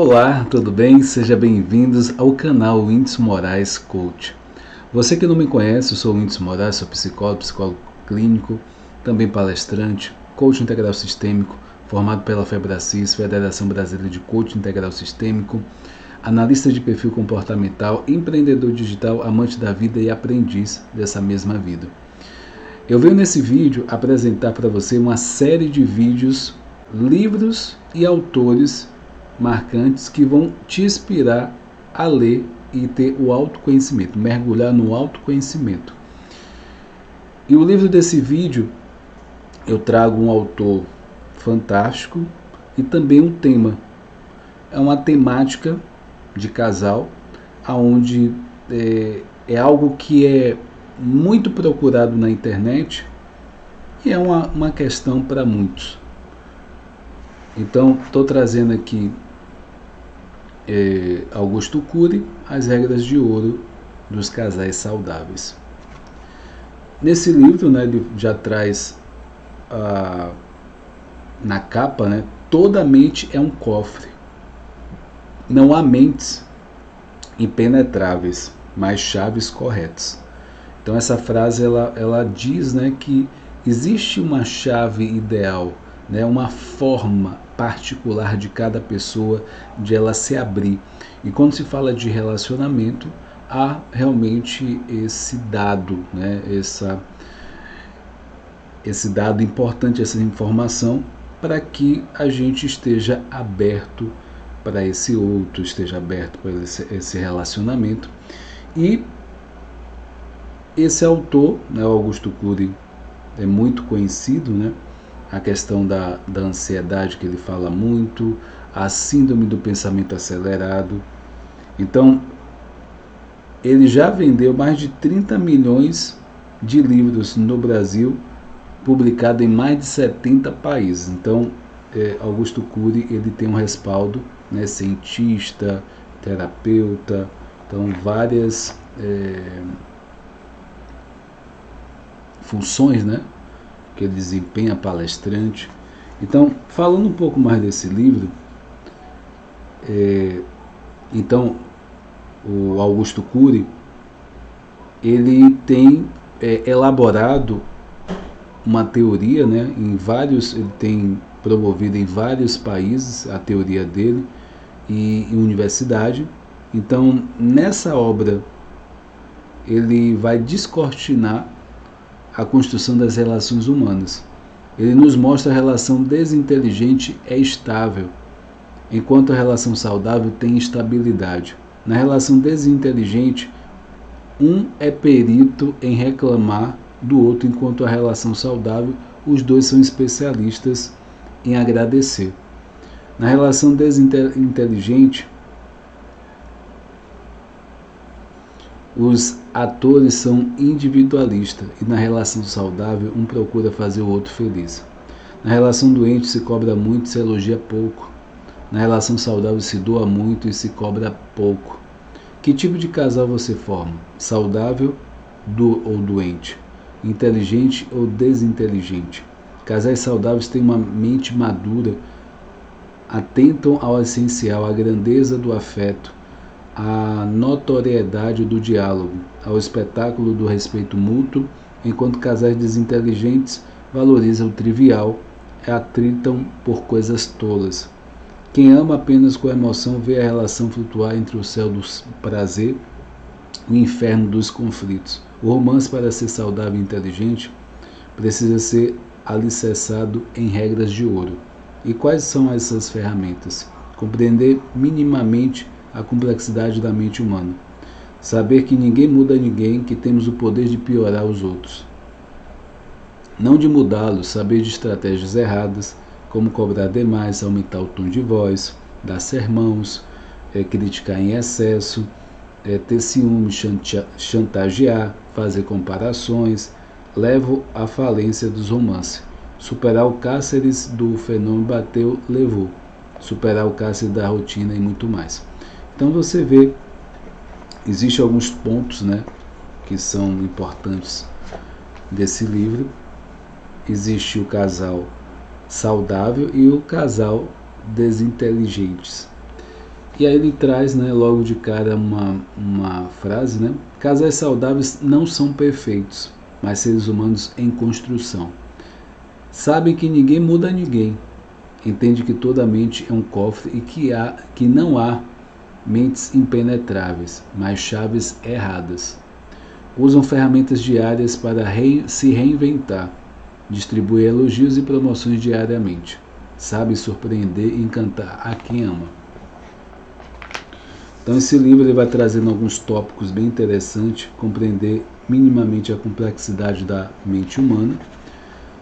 Olá, tudo bem? Sejam bem-vindos ao canal Whindeson Moraes Coach. Você que não me conhece, eu sou o Whindeson Moraes, sou psicólogo clínico, também palestrante, coach integral sistêmico, formado pela Febracis, Federação Brasileira de Coach Integral Sistêmico, analista de perfil comportamental, empreendedor digital, amante da vida e aprendiz dessa mesma vida. Eu venho nesse vídeo apresentar para você uma série de vídeos, livros e autores marcantes que vão te inspirar a ler e ter o autoconhecimento, mergulhar no autoconhecimento. E o livro desse vídeo eu trago um autor fantástico e também um tema. É uma temática de casal, onde é algo que é muito procurado na internet e é uma questão para muitos. Então, estou trazendo aqui Augusto Cury, As Regras de Ouro dos Casais Saudáveis. Nesse livro, ele já traz na capa, toda mente é um cofre. Não há mentes impenetráveis, mas chaves corretas. Então essa frase ela diz que existe uma chave ideal, uma forma particular de cada pessoa de ela se abrir. E quando se fala de relacionamento, há realmente esse dado, esse dado importante, essa informação, para que a gente esteja aberto para esse outro, esteja aberto para esse relacionamento. E esse autor, o Augusto Cury, é muito conhecido, a questão da ansiedade que ele fala muito, a síndrome do pensamento acelerado. Então, ele já vendeu mais de 30 milhões de livros no Brasil, publicado em mais de 70 países. Então, Augusto Cury, ele tem um respaldo, cientista, terapeuta, então várias funções, que ele desempenha, palestrante. Então, falando um pouco mais desse livro, então o Augusto Cury, ele tem elaborado uma teoria, ele tem promovido em vários países a teoria dele e em universidade. Então, nessa obra, ele vai descortinar a construção das relações humanas. Ele nos mostra a relação desinteligente é estável, enquanto a relação saudável tem estabilidade. Na relação desinteligente, um é perito em reclamar do outro, enquanto a relação saudável, os dois são especialistas em agradecer. Na relação desinteligente, os atores são individualistas e na relação saudável um procura fazer o outro feliz. Na relação doente se cobra muito e se elogia pouco. Na relação saudável se doa muito e se cobra pouco. Que tipo de casal você forma? Saudável ou doente? Inteligente ou desinteligente? Casais saudáveis têm uma mente madura, atentam ao essencial, à grandeza do afeto, à notoriedade do diálogo, ao espetáculo do respeito mútuo, enquanto casais desinteligentes valorizam o trivial e atritam por coisas tolas. Quem ama apenas com emoção vê a relação flutuar entre o céu do prazer e o inferno dos conflitos. O romance, para ser saudável e inteligente, precisa ser alicerçado em regras de ouro. E quais são essas ferramentas? Compreender minimamente a complexidade da mente humana. Saber que ninguém muda ninguém, que temos o poder de piorar os outros. Não de mudá-los, saber de estratégias erradas, como cobrar demais, aumentar o tom de voz, dar sermãos, criticar em excesso, ter ciúme, chantagear, fazer comparações, levam à falência dos romances. Superar o cárcere do fenômeno bateu, levou. Superar o cárcere da rotina e muito mais. Então você vê, existem alguns pontos que são importantes desse livro. Existe o casal saudável e o casal desinteligentes. E aí ele traz, né, logo de cara uma frase, né? Casais saudáveis não são perfeitos, mas seres humanos em construção. Sabem que ninguém muda ninguém. Entende que toda mente é um cofre e que não há mentes impenetráveis, mas chaves erradas. Usam ferramentas diárias para se reinventar. Distribui elogios e promoções diariamente. Sabe surpreender e encantar a quem ama. Então esse livro ele vai trazendo alguns tópicos bem interessantes, compreender minimamente a complexidade da mente humana,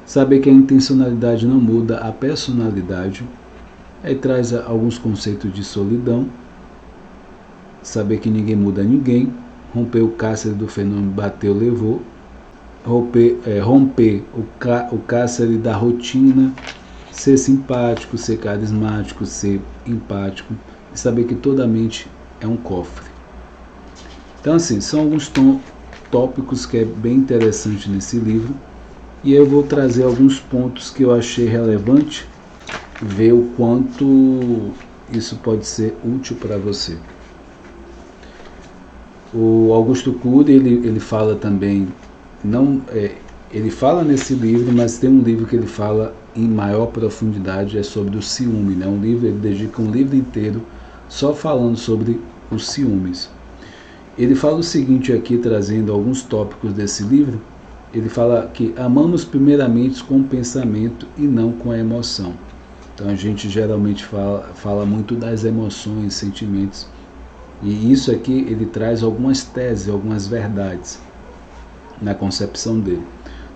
saber que a intencionalidade não muda a personalidade, aí traz alguns conceitos de solidão, saber que ninguém muda ninguém, romper o cárcere do fenômeno bateu, levou, romper o cárcere da rotina, ser simpático, ser carismático, ser empático, e saber que toda mente é um cofre. Então assim, são alguns tópicos que é bem interessante nesse livro, e eu vou trazer alguns pontos que eu achei relevante, ver o quanto isso pode ser útil para você. O Augusto Cury, ele fala também, ele fala nesse livro, mas tem um livro que ele fala em maior profundidade, é sobre o ciúme, né? Ele dedica um livro inteiro só falando sobre os ciúmes. Ele fala o seguinte aqui, trazendo alguns tópicos desse livro. Ele fala que amamos primeiramente com o pensamento e não com a emoção. Então a gente geralmente fala muito das emoções, sentimentos. E isso aqui ele traz algumas teses, algumas verdades na concepção dele.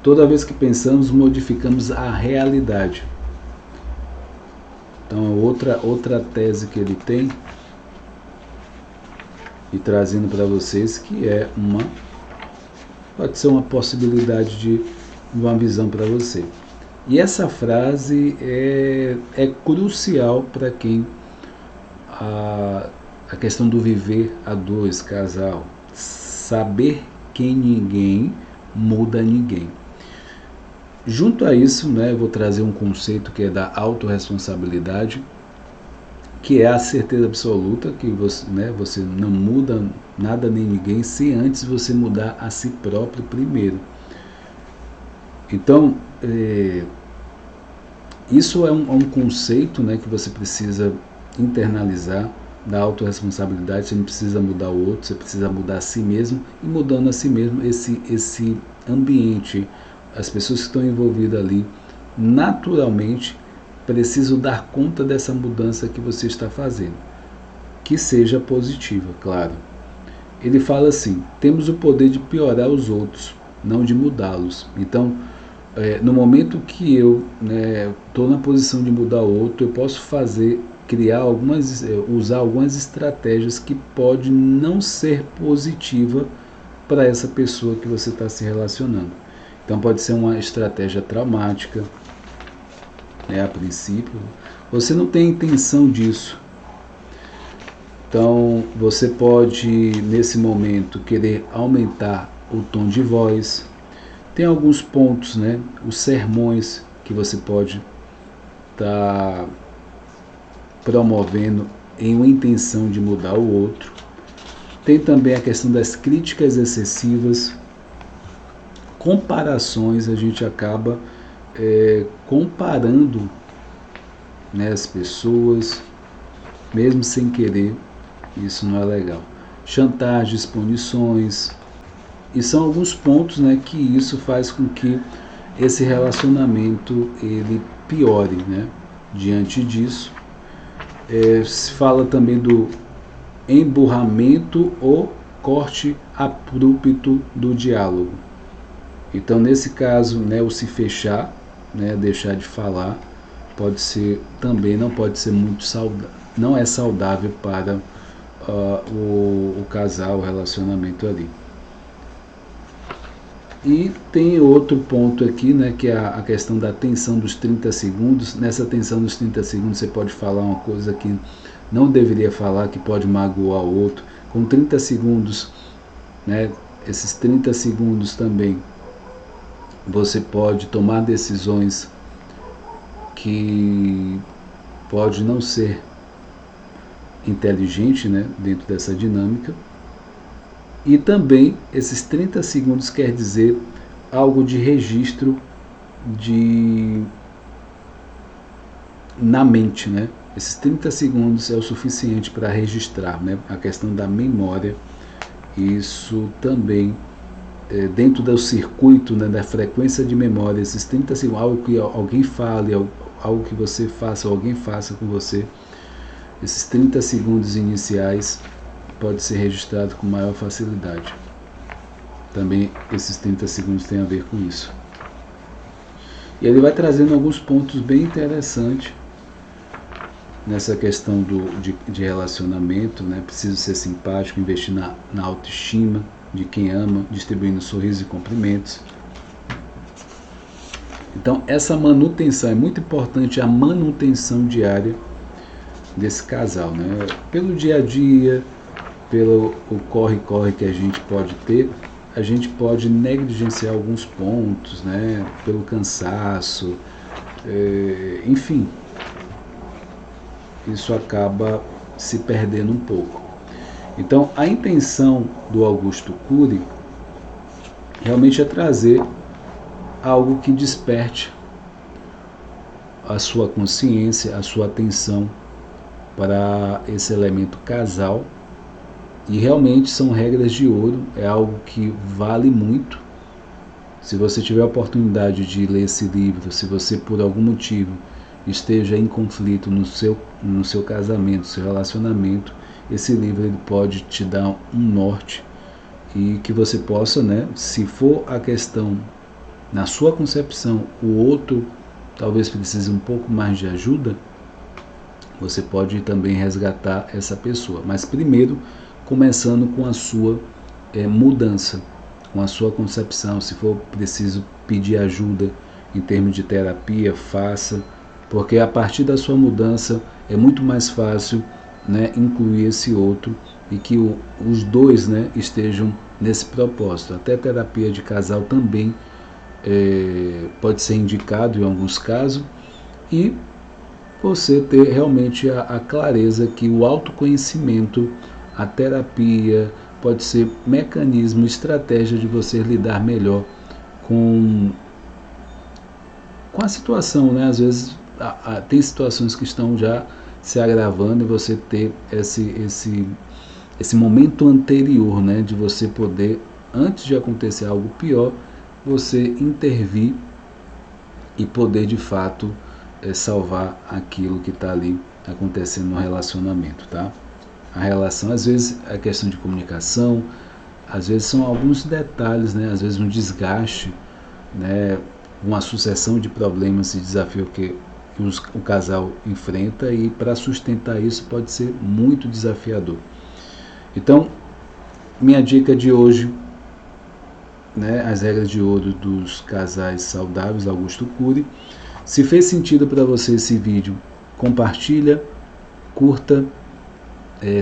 Toda vez que pensamos, modificamos a realidade. Então outra tese que ele tem, e trazendo para vocês, que pode ser uma possibilidade de uma visão para você. E essa frase é crucial para quem a questão do viver a dois, casal, saber que ninguém muda ninguém. Junto a isso, né, eu vou trazer um conceito que é da autorresponsabilidade, que é a certeza absoluta que você não muda nada nem ninguém se antes você mudar a si próprio primeiro. Então, isso é um conceito, né, que você precisa internalizar, da autorresponsabilidade. Você não precisa mudar o outro, você precisa mudar a si mesmo, e mudando a si mesmo, esse ambiente, as pessoas que estão envolvidas ali, naturalmente precisam dar conta dessa mudança que você está fazendo, que seja positiva, claro. Ele fala assim: temos o poder de piorar os outros, não de mudá-los. Então, no momento que eu estou na posição de mudar o outro, eu posso usar algumas estratégias que pode não ser positiva para essa pessoa que você está se relacionando. Então pode ser uma estratégia traumática, a princípio. Você não tem intenção disso. Então você pode, nesse momento, querer aumentar o tom de voz. Tem alguns pontos, os sermões que você pode estar promovendo em uma intenção de mudar o outro. Tem também a questão das críticas excessivas, comparações. A gente acaba comparando, as pessoas, mesmo sem querer. Isso não é legal. Chantagens, punições, e são alguns pontos, que isso faz com que esse relacionamento ele piore, Diante disso, se fala também do emburramento ou corte abrupto do diálogo. Então, nesse caso, o se fechar, deixar de falar, pode ser também, não pode ser muito saudável, não é saudável para o casal, o relacionamento ali. E tem outro ponto aqui, que é a questão da tensão dos 30 segundos. Nessa tensão dos 30 segundos você pode falar uma coisa que não deveria falar, que pode magoar o outro. Com 30 segundos, esses 30 segundos também, você pode tomar decisões que pode não ser inteligente, né, dentro dessa dinâmica. E também esses 30 segundos quer dizer algo de registro na mente, né? Esses 30 segundos é o suficiente para registrar, né? A questão da memória. Isso também, dentro do circuito, né, da frequência de memória, esses 30 segundos, algo que alguém fale, algo que você faça, alguém faça com você, esses 30 segundos iniciais pode ser registrado com maior facilidade. Também esses 30 segundos têm a ver com isso. E ele vai trazendo alguns pontos bem interessantes nessa questão de relacionamento, né? Preciso ser simpático, investir na autoestima de quem ama, distribuindo sorrisos e cumprimentos. Então, essa manutenção, é muito importante a manutenção diária desse casal, né? Pelo dia a dia, pelo o corre-corre que a gente pode ter, a gente pode negligenciar alguns pontos, né? Pelo cansaço, enfim, isso acaba se perdendo um pouco. Então, a intenção do Augusto Cury realmente é trazer algo que desperte a sua consciência, a sua atenção para esse elemento casal. E realmente são regras de ouro, é algo que vale muito. Se você tiver a oportunidade de ler esse livro, se você por algum motivo esteja em conflito no seu casamento, no seu relacionamento, esse livro ele pode te dar um norte e que você possa, né, se for a questão na sua concepção, o outro talvez precise um pouco mais de ajuda, você pode também resgatar essa pessoa. Mas primeiro, começando com a sua mudança, com a sua concepção. Se for preciso pedir ajuda em termos de terapia, faça, porque a partir da sua mudança é muito mais fácil, né, incluir esse outro e que os dois, né, estejam nesse propósito. Até terapia de casal também pode ser indicado em alguns casos, e você ter realmente a clareza que o autoconhecimento, a terapia, pode ser mecanismo, estratégia de você lidar melhor com a situação, né? Às vezes tem situações que estão já se agravando e você ter esse momento anterior, né? De você poder, antes de acontecer algo pior, você intervir e poder de fato salvar aquilo que está ali acontecendo no relacionamento, tá? A relação, às vezes, é questão de comunicação, às vezes são alguns detalhes, né? Às vezes um desgaste, né? Uma sucessão de problemas e desafios que o casal enfrenta, e para sustentar isso pode ser muito desafiador. Então, minha dica de hoje, né? As regras de ouro dos casais saudáveis, Augusto Cury. Se fez sentido para você esse vídeo, compartilha, curta,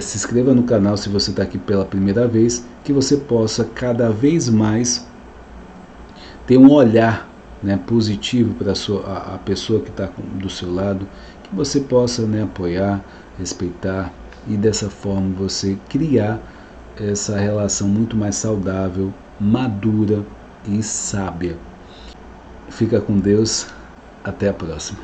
se inscreva no canal se você está aqui pela primeira vez, que você possa cada vez mais ter um olhar, né, positivo para a pessoa que está do seu lado, que você possa, né, apoiar, respeitar, e dessa forma você criar essa relação muito mais saudável, madura e sábia. Fica com Deus, até a próxima.